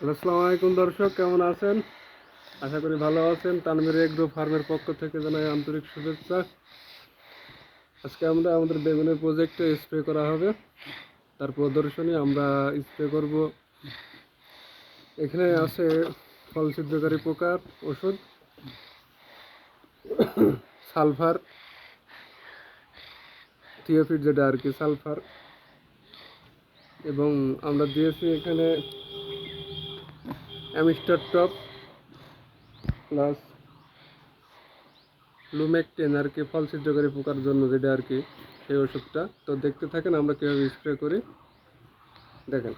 আসসালামু আলাইকুম দর্শক, কেমন আছেন? আশা করি ভালো আছেন। তানভীর এগ্রো ফার্মের পক্ষ থেকে জানাই আন্তরিক শুভেচ্ছা। আজকে আমরা আমাদের বেগুনের প্রজেক্টে স্প্রে করা হবে, তার প্রদর্শনী আমরা স্প্রে করব। এখানে আছে ফল ছিদ্রকারী পোকার ওষুধ, সালফার থিওফিট, যেটা আর কি সালফার, এবং আমরা দিয়েছি এখানে অ্যামিস্টার টপ প্লাস লুমেকটেন আর কি, ফল ছিদ্রকারী পোকার জন্য যেটা আর কি, সেই ওষুধটা। তো দেখতে থাকেন আমরা কীভাবে স্প্রে করি, দেখেন।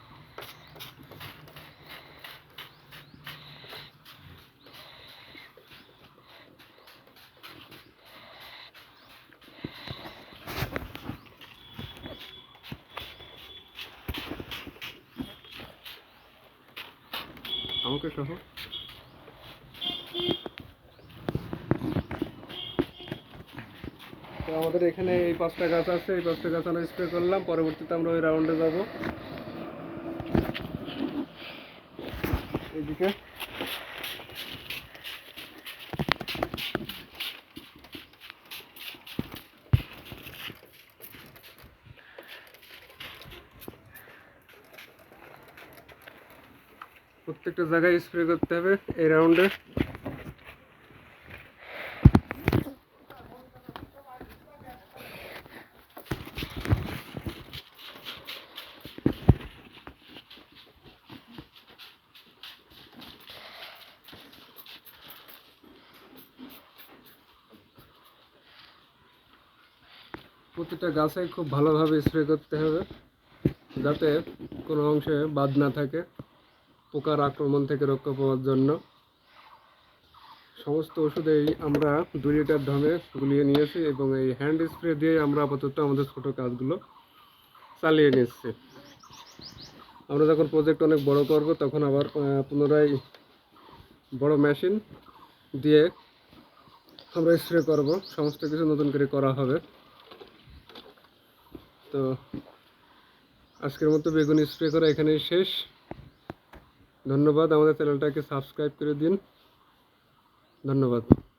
আমাকে সহ তো আমাদের এখানে এই 5টা গাছ আছে, এই 5টা গাছ আমরা স্প্রে করলাম। পরবর্তীতে আমরা ওই রাউন্ডে যাব। এইদিকে প্রত্যেকটা জায়গায় স্প্রে করতে হবে এই রাউন্ডে। প্রতিটা গাছে খুব ভালোভাবে স্প্রে করতে হবে, যাতে কোনো অংশে বাদ না থাকে। পোকার আক্রমণ থেকে রক্ষা পাওয়ার জন্য সমস্ত ওষুধেই আমরা 2 লিটার ঢমে গুলিয়ে নিয়েছি, এবং এই হ্যান্ড স্প্রে দিয়ে আমরা আপাতত আমাদের ছোটো কাজগুলো চালিয়ে নিচ্ছি। আমরা যখন প্রজেক্ট অনেক বড় করব, তখন আবার পুনরায় বড় মেশিন দিয়ে আমরা স্প্রে করব। সমস্ত কিছু নতুন করে করা হবে। তো আজকের মতো বেগুন স্প্রে করা এখানেই শেষ। ধন্যবাদ। আমাদের চ্যানেলটাকে সাবস্ক্রাইব করে দিন। ধন্যবাদ।